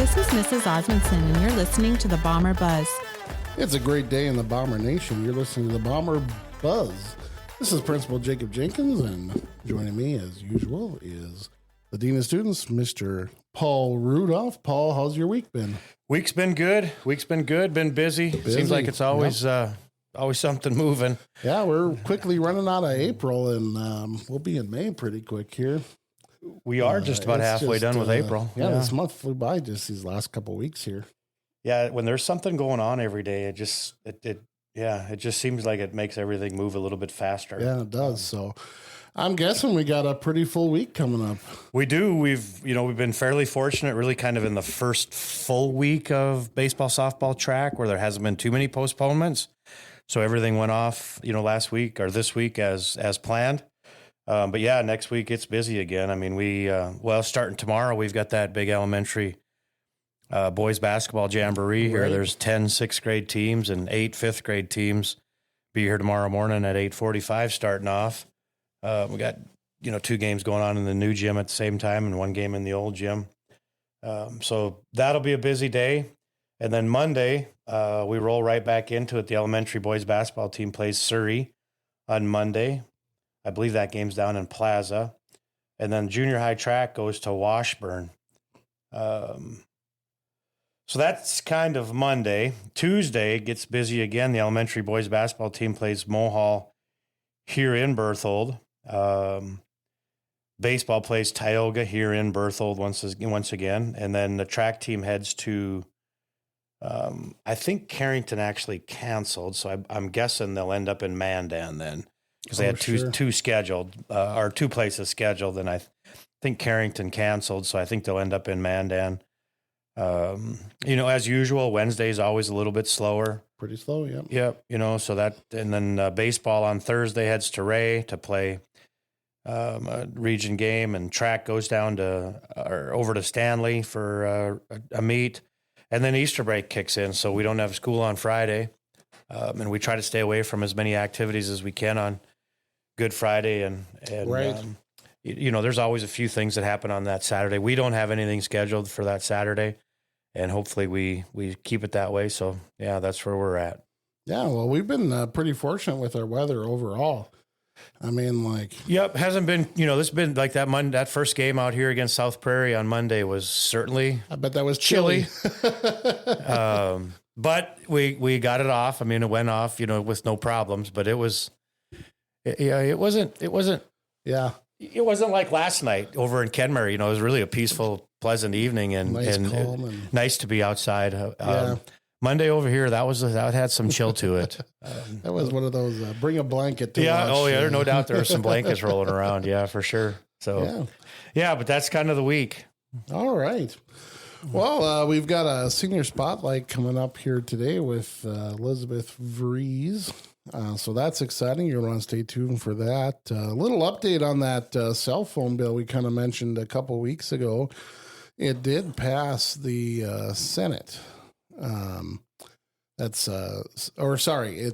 This is Mrs. Osmondson, and you're listening to the Bomber Buzz. It's a great day in the Bomber Nation. You're listening to the Bomber Buzz. This is Principal Jacob Jenkins, and joining me, as usual, is the Dean of Students, Mr. Paul Rudolph. Paul, how's your week been? Week's been good. Been busy. Seems like it's always always something moving. Yeah, we're quickly running out of April, and we'll be in May pretty quick here. We are just about halfway done with April. Yeah, this month flew by just these last couple of weeks here. Yeah, when there's something going on every day, it just seems like it makes everything move a little bit faster. Yeah, it does. So I'm guessing we got a pretty full week coming up. We do. We've been fairly fortunate, really kind of in the first full week of baseball, softball, track, where there hasn't been too many postponements. So everything went off, last week or this week as planned. But yeah, next week it's busy again. I mean, starting tomorrow, we've got that big elementary boys basketball jamboree here. There's 10 6th grade teams and 8 5th grade teams be here tomorrow morning at 8:45 starting off. We got, 2 games going on in the new gym at the same time and 1 game in the old gym. So that'll be a busy day. And then Monday, we roll right back into it. The elementary boys basketball team plays Surrey on Monday. I believe that game's down in Plaza. And then junior high track goes to Washburn. So that's kind of Monday. Tuesday gets busy again. The elementary boys basketball team plays Mohall here in Berthold. Baseball plays Tioga here in Berthold once again. And then the track team heads to, I think Carrington actually canceled. So I'm guessing they'll end up in Mandan then. Because they had two scheduled, or 2 places scheduled, and I think Carrington canceled, so I think they'll end up in Mandan. As usual, Wednesday is always a little bit slower. Pretty slow, yeah. Yep, so that, and then baseball on Thursday heads to Ray to play a region game, and track goes down over to Stanley for a meet, and then Easter break kicks in, so we don't have school on Friday, and we try to stay away from as many activities as we can on Good Friday, and right. There's always a few things that happen on that Saturday. We don't have anything scheduled for that Saturday, and hopefully we keep it that way. So yeah, that's where we're at. Yeah, well, we've been pretty fortunate with our weather overall. I mean, yep, hasn't been, this has been like that first game out here against South Prairie on Monday was certainly, I bet that was chilly. But we got it off. I mean, it went off, with no problems, but it wasn't like last night over in Kenmare. It was really a peaceful, pleasant evening and nice to be outside. Monday over here, that had some chill to it. That was one of those bring a blanket to watch. Oh yeah, no doubt there were some blankets rolling around. Yeah, for sure. So yeah, but that's kind of the week. All right. Well, we've got a senior spotlight coming up here today with Elizabeth Vrieze. So that's exciting. You're going to stay tuned for that. A little update on that cell phone bill we kind of mentioned a couple weeks ago. It did pass the Senate. It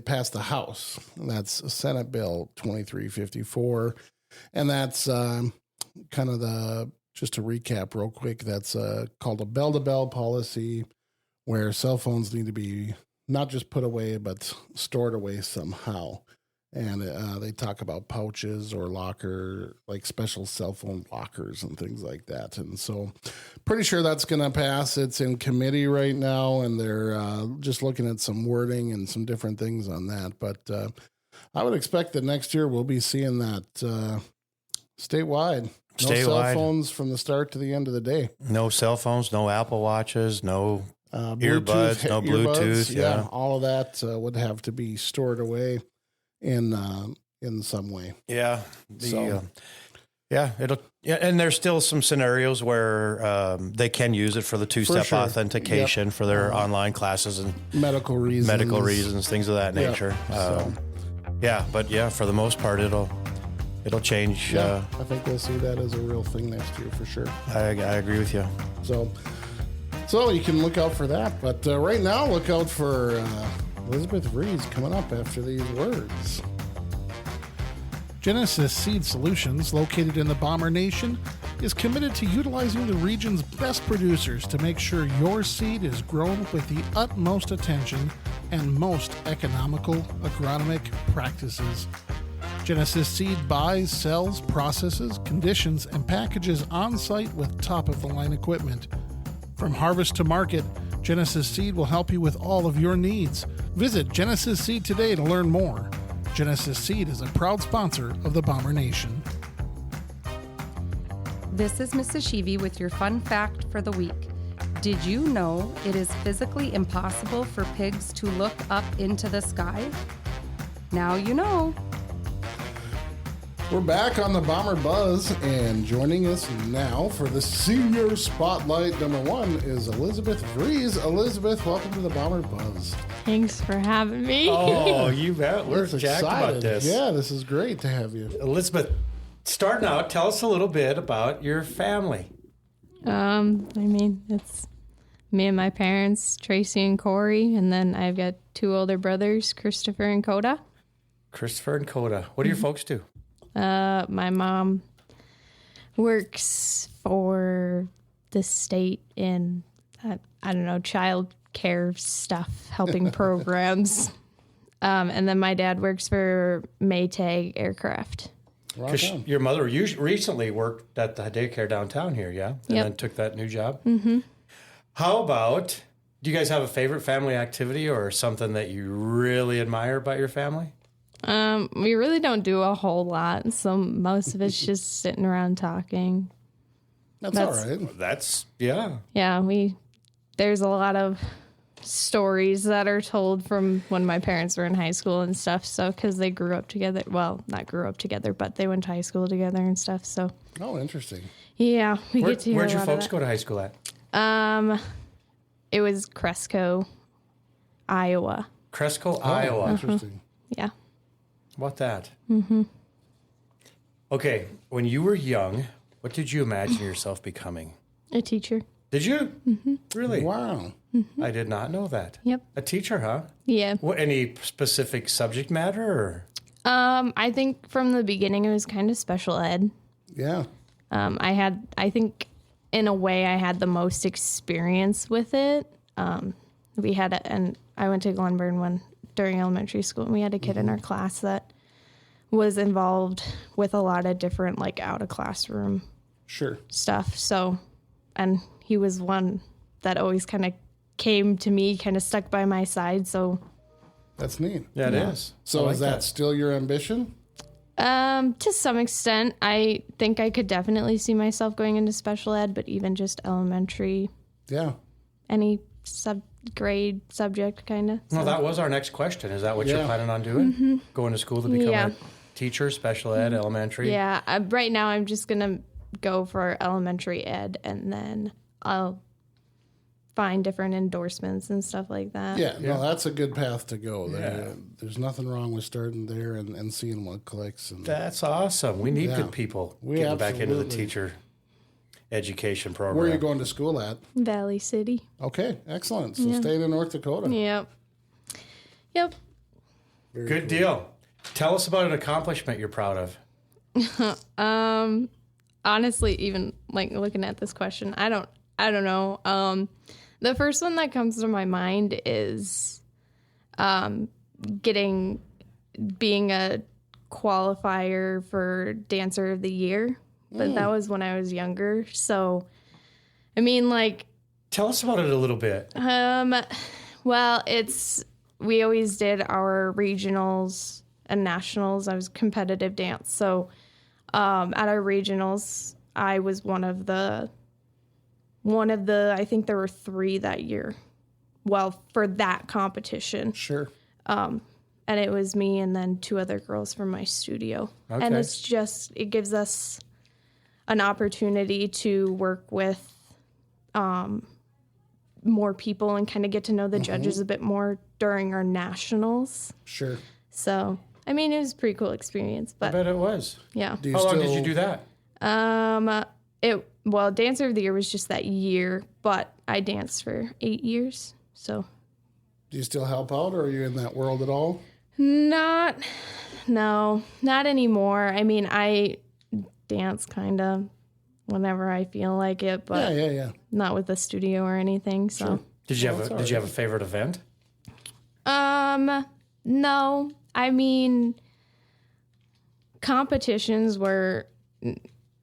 passed the House. That's Senate Bill 2354. And that's kind of just to recap real quick, that's called a bell-to-bell policy where cell phones need to be not just put away, but stored away somehow. And they talk about pouches or like special cell phone lockers and things like that. And so pretty sure that's going to pass. It's in committee right now, and they're just looking at some wording and some different things on that. But I would expect that next year we'll be seeing that statewide. No cell phones from the start to the end of the day. No cell phones, no Apple Watches, no earbuds, no Bluetooth. Yeah, all of that would have to be stored away in some way. Yeah. And there's still some scenarios where they can use it for the two-step authentication for their online classes and medical reasons, things of that nature. But for the most part, it'll change. I think we'll see that as a real thing next year for sure. I agree with you. So you can look out for that. But right now, look out for Elizabeth Vrieze coming up after these words. Genesis Seed Solutions, located in the Bomber Nation, is committed to utilizing the region's best producers to make sure your seed is grown with the utmost attention and most economical agronomic practices. Genesis Seed buys, sells, processes, conditions, and packages on-site with top-of-the-line equipment. From harvest to market, Genesis Seed will help you with all of your needs. Visit Genesis Seed today to learn more. Genesis Seed is a proud sponsor of the Bomber Nation. This is Mrs. Sheevy with your fun fact for the week. Did you know it is physically impossible for pigs to look up into the sky? Now you know. We're back on the Bomber Buzz, and joining us now for the Senior Spotlight #1 is Elizabeth Vrieze. Elizabeth, welcome to the Bomber Buzz. Thanks for having me. Oh, you bet. We're jacked about this. Yeah, this is great to have you. Elizabeth, starting out, tell us a little bit about your family. It's me and my parents, Tracy and Corey, and then I've got 2 older brothers, Christopher and Coda. Christopher and Coda. What do your folks do? My mom works for the state in, child care stuff, helping programs. And then my dad works for Maytag Aircraft. Because your mother recently worked at the daycare downtown here, yeah? And then took that new job? Mm-hmm. How about, do you guys have a favorite family activity or something that you really admire about your family? We really don't do a whole lot, so most of it's just sitting around talking. That's all right. That's, yeah. Yeah, there's a lot of stories that are told from when my parents were in high school and stuff, so because they grew up together. Well, not grew up together, but they went to high school together and stuff, so. Oh, interesting. Yeah, we get to hear Where'd a your lot folks of go to high school at? It was Cresco, Iowa. Cresco, Iowa. Interesting. Yeah. How about that? Mm-hmm. Okay, when you were young, what did you imagine yourself becoming? A teacher. Did you? Mm-hmm. Really? Wow. Mm-hmm. I did not know that. Yep. A teacher, huh? Yeah. What, any specific subject matter? Or? I think from the beginning it was kind of special ed. Yeah. I think in a way I had the most experience with it. We had and I went to Glenburn during elementary school, and we had a kid in our class that was involved with a lot of different, like, out of classroom stuff. So, and he was one that always kind of came to me, kind of stuck by my side. So that's neat. Yeah, it is. So is that still your ambition? To some extent, I think I could definitely see myself going into special ed, but even just elementary. Yeah. Any grade subject, kind of. Well, that was our next question. Is that what you're planning on doing? Mm-hmm. Going to school to become a teacher, special ed, elementary? Yeah. Right now, I'm just going to go for elementary ed, and then I'll find different endorsements and stuff like that. Yeah, no, that's a good path to go. There's nothing wrong with starting there and seeing what clicks. And that's awesome. We need good people getting back into the teacher education program. Where are you going to school at? Valley City. Okay, excellent. So staying in North Dakota. Yep. Very good deal. Tell us about an accomplishment you're proud of. Honestly, even like looking at this question, I don't know. The first one that comes to my mind is being a qualifier for Dancer of the Year. But that was when I was younger. So, I mean, like... Tell us about it a little bit. Well, we always did our regionals and nationals. I was competitive dance. So, at our regionals, I was one of the, I think there were 3 that year. Well, for that competition. Sure. And it was me and then 2 other girls from my studio. Okay. And it gives us an opportunity to work with more people and kind of get to know the judges a bit more during our nationals. Sure. So, I mean, it was a pretty cool experience. But I bet it was. Yeah. How long did you do that? Dancer of the Year was just that year, but I danced for 8 years. So. Do you still help out, or are you in that world at all? Not No, not anymore. I mean, I dance kind of whenever I feel like it, but Yeah. not with the studio or anything. So, Sure. Did you have a favorite event? no. I mean, competitions were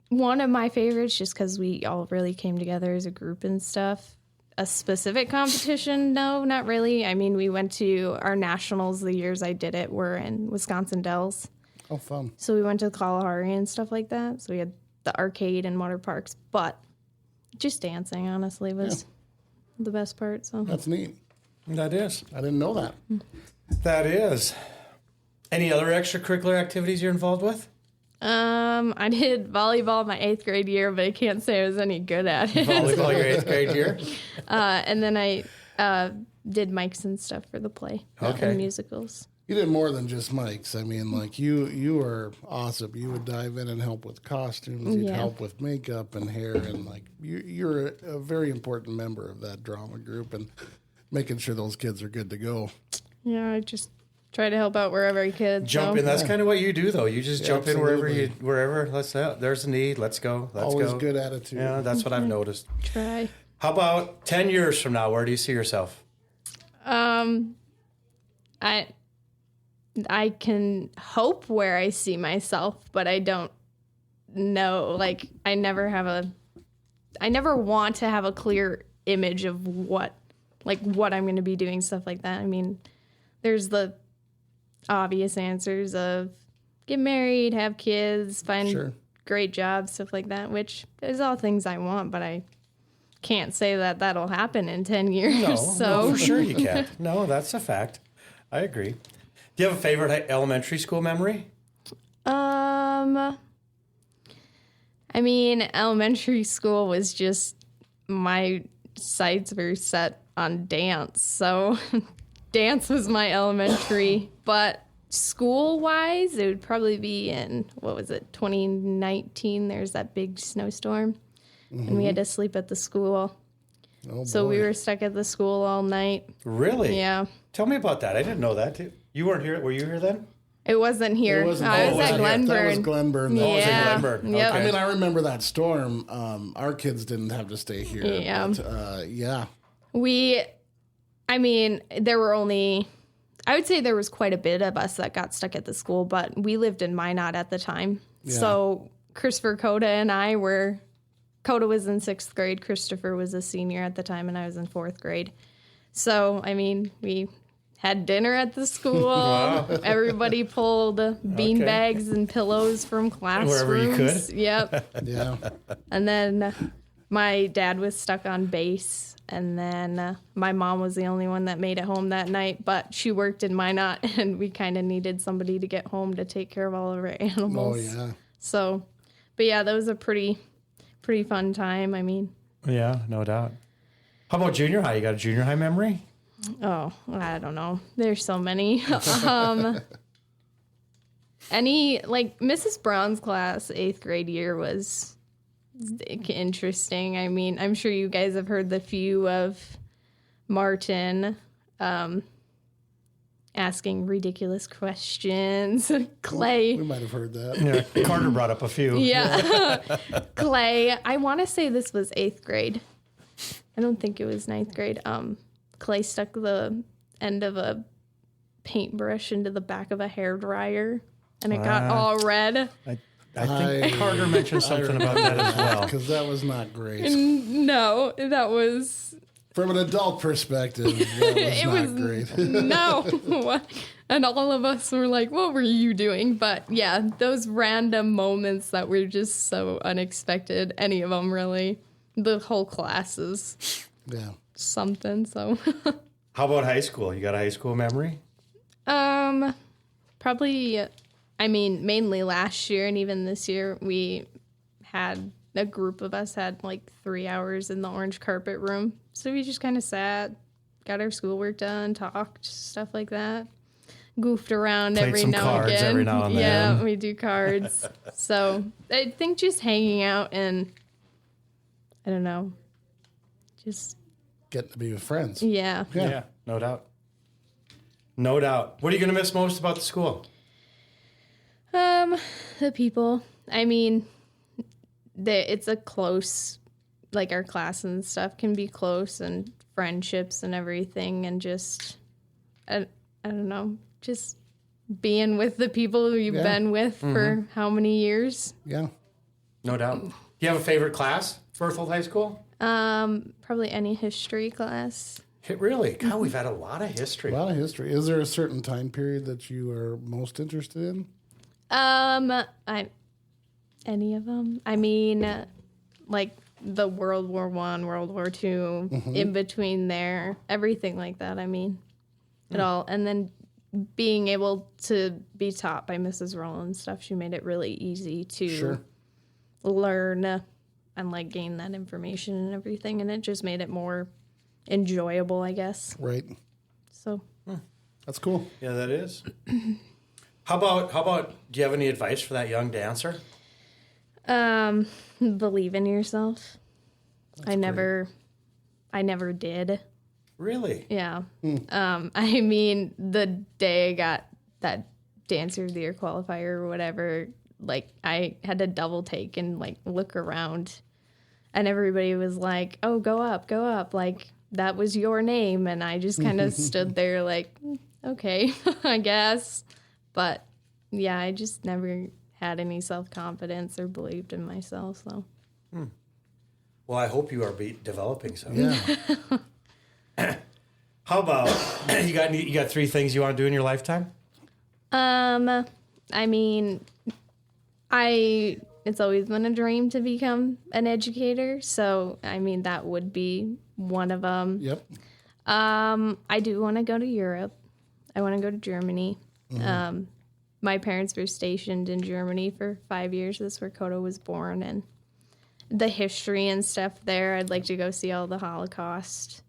one of my favorites just because we all really came together as a group and stuff. A specific competition? No, not really. I mean, we went to our nationals the years I did it were in Wisconsin Dells. Oh, fun. So we went to the Kalahari and stuff like that. So we had the arcade and water parks. But just dancing, honestly, was the best part. So That's neat. That is. I didn't know that. That is. Any other extracurricular activities you're involved with? I did volleyball my 8th grade year, but I can't say I was any good at it. Volleyball your 8th grade year? And then I did mics and stuff for the play Okay. and musicals. You did more than just mics. I mean, like you were awesome. You would dive in and help with costumes. You'd help with makeup and hair, and like you're a very important member of that drama group and making sure those kids are good to go. Yeah, I just try to help out wherever I could. Jump in. That's kind of what you do, though. You just jump in absolutely. wherever. There's a need. Let's go. Let's Always go. good attitude. Yeah, that's what I've noticed. Try. How about 10 years from now? Where do you see yourself? I can hope where I see myself, but I don't know. Like, I never want to have a clear image of what I'm going to be doing, stuff like that. I mean, there's the obvious answers of get married, have kids, find great jobs, stuff like that, which is all things I want, but I can't say that that'll happen in 10 years. No, for sure you can't. No, that's a fact. I agree. Do you have a favorite elementary school memory? I mean, elementary school was just my sights were set on dance. So dance was my elementary, but school-wise, it would probably be in, 2019, there's that big snowstorm, and we had to sleep at the school. Oh, so we were stuck at the school all night. Really? Yeah. Tell me about that. I didn't know that. You weren't here. Were you here then? It wasn't here. I was at Glenburn. That was Glenburn. Yeah. Oh, it was in Glenburn. Yep. Okay. I mean, I remember that storm. Our kids didn't have to stay here. Yeah. But, there were only, I would say there was quite a bit of us that got stuck at the school, but we lived in Minot at the time. Yeah. So Christopher, Coda, and I were, Coda was in 6th grade, Christopher was a senior at the time, and I was in 4th grade. So, I mean, we had dinner at the school. Wow. Everybody pulled bean bags and pillows from classrooms. Wherever you could. Yep. Yeah. And then my dad was stuck on base. And then my mom was the only one that made it home that night. But she worked in Minot, and we kind of needed somebody to get home to take care of all of our animals. Oh, yeah. So, but yeah, that was a pretty fun time. I mean. Yeah, no doubt. How about junior high? You got a junior high memory? Oh, I don't know. There's so many. Mrs. Brown's class, 8th grade year was interesting. I mean, I'm sure you guys have heard the few of Martin asking ridiculous questions. Clay. We might have heard that. Yeah, Carter brought up a few. Yeah. Clay. I want to say this was 8th grade. I don't think it was 9th grade. Clay stuck the end of a paintbrush into the back of a hairdryer, and it got all red. I think Carter mentioned something about that as well. Because that was not great. No, that was... From an adult perspective, that was not great. No. And all of us were like, what were you doing? But yeah, those random moments that were just so unexpected, any of them really. The whole class is something, so. How about high school? You got a high school memory? Probably, mainly last year and even this year, we had, a group of us had like 3 hours in the orange carpet room. So we just kind of sat, got our schoolwork done, talked, stuff like that. Goofed around Played every some now cards and again. every now and yeah, then. we do cards. So I think just hanging out and, I don't know, just... Getting to be with friends. Yeah. Yeah, no doubt. No doubt. What are you going to miss most about the school? The people. I mean, it's a close, like our class and stuff can be close, and friendships and everything, and just, I don't know, just being with the people who you've been with for how many years? Yeah. No doubt. Do you have a favorite class, Berthold High School? Probably any history class. Really? God, we've had a lot of history. A lot of history. Is there a certain time period that you are most interested in? Any of them. I mean, like the World War I, World War II, in between there, everything like that. I mean, it all. And then being able to be taught by Mrs. Rowland and stuff, she made it really easy to learn and like gain that information and everything. And it just made it more enjoyable, I guess. Right. So That's cool. Yeah, that is. How about, do you have any advice for that young dancer? Believe in yourself. That's I never did. Really? Yeah. I mean, the day I got that Dancer of the Year qualifier or whatever, like I had to double take and like look around, and everybody was like, "Oh, go up," like that was your name, and I just kind of stood there like, okay, I guess. But yeah, I just never had any self-confidence or believed in myself. So. Well, I hope you are developing some. Yeah. How about you got 3 things you want to do in your lifetime? I mean, it's always been a dream to become an educator. So, I mean, that would be one of them. Yep. I do want to go to Europe. I want to go to Germany. My parents were stationed in Germany for 5 years. That's where Kodo was born, and the history and stuff there. I'd like to go see all the Holocaust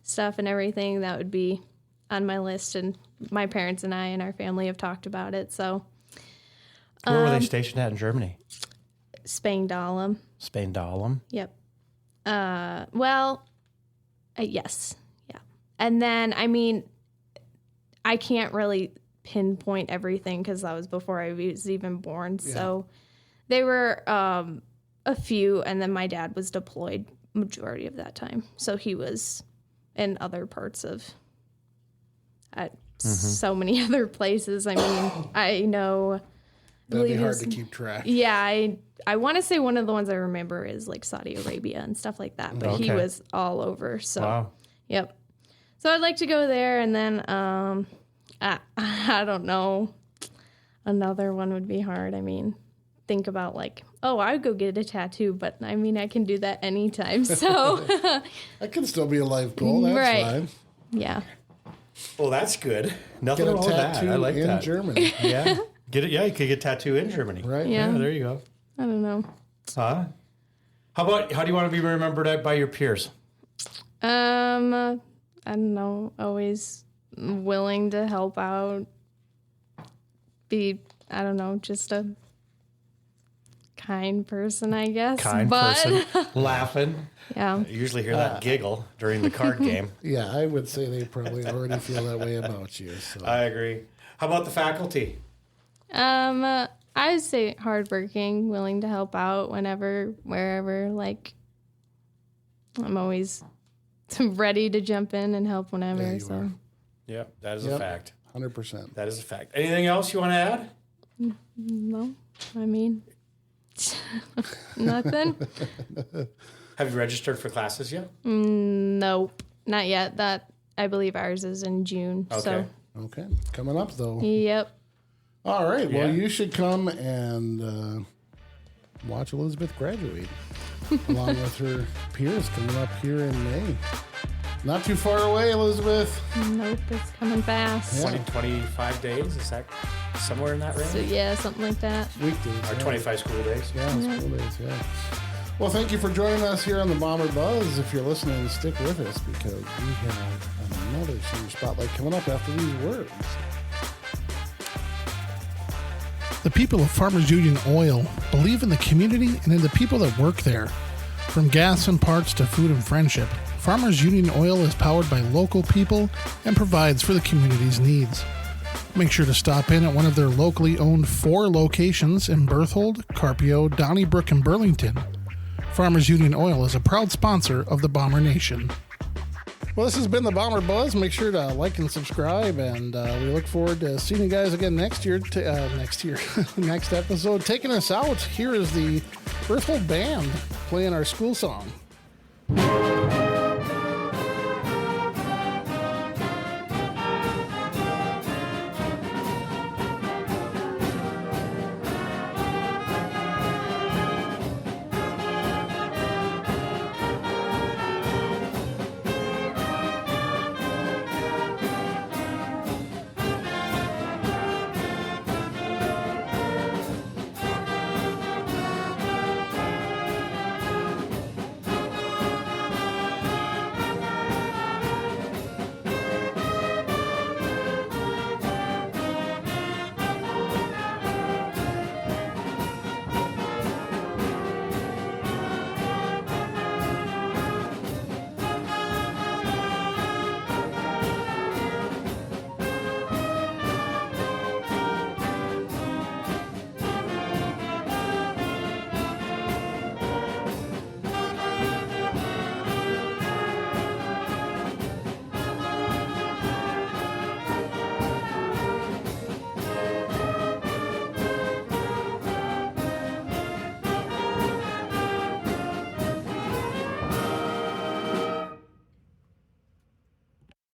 stuff and everything. That would be on my list, and my parents and I and our family have talked about it. So, Where were they stationed at in Germany? Spain-Dahlem. Spain-Dahlem. Yep. Yes. Yeah. And then, I mean, I can't really pinpoint everything because that was before I was even born. Yeah. So they were a few, and then my dad was deployed majority of that time. So he was in other parts of so many other places. I mean, I know. That'd be hard to keep track. Yeah, I want to say one of the ones I remember is like Saudi Arabia and stuff like that, but he was all over. So, wow. Yep. So I'd like to go there, and then I don't know. Another one would be hard. I mean, think about like, oh, I would go get a tattoo, but I mean, I can do that anytime. So that can still be a life goal. That's fine. Yeah. Well, that's good. Nothing wrong with that. I like in that. Germany. Yeah. Get it? Yeah, you could get a tattoo in Germany. Right. Yeah. There you go. I don't know. Huh? How do you want to be remembered by your peers? I don't know. Always willing to help out. I don't know, just a kind person, I guess. Person. Laughing. Yeah. I usually hear that giggle during the card game. Yeah, I would say they probably already feel that way about you. So. I agree. How about the faculty? I would say hardworking, willing to help out whenever, wherever. Like, I'm always ready to jump in and help whenever. Yeah, you are. Yeah, that is a fact. 100%. That is a fact. Anything else you want to add? No, I mean, nothing. Have you registered for classes yet? Nope, not yet. That I believe ours is in June. Okay. So. Okay. Coming up, though. Yep. All right. Well, you should come and watch Elizabeth graduate along with her peers coming up here in May. Not too far away, Elizabeth. Nope, it's coming fast. 25 days? Is that somewhere in that range? So, yeah, something like that. Weekdays. Or 25 school days? Yeah, school days, yeah. Well, thank you for joining us here on the Bomber Buzz. If you're listening, stick with us because we have another senior spotlight coming up after these words. The people of Farmers Union Oil believe in the community and in the people that work there. From gas and parts to food and friendship, Farmers Union Oil is powered by local people and provides for the community's needs. Make sure to stop in at one of their locally owned 4 locations in Berthold, Carpio, Donnybrook, and Burlington. Farmers Union Oil is a proud sponsor of the Bomber Nation. Well, this has been the Bomber Buzz. Make sure to like and subscribe, and we look forward to seeing you guys again next episode. Taking us out, here is the Berthold Band playing our school song.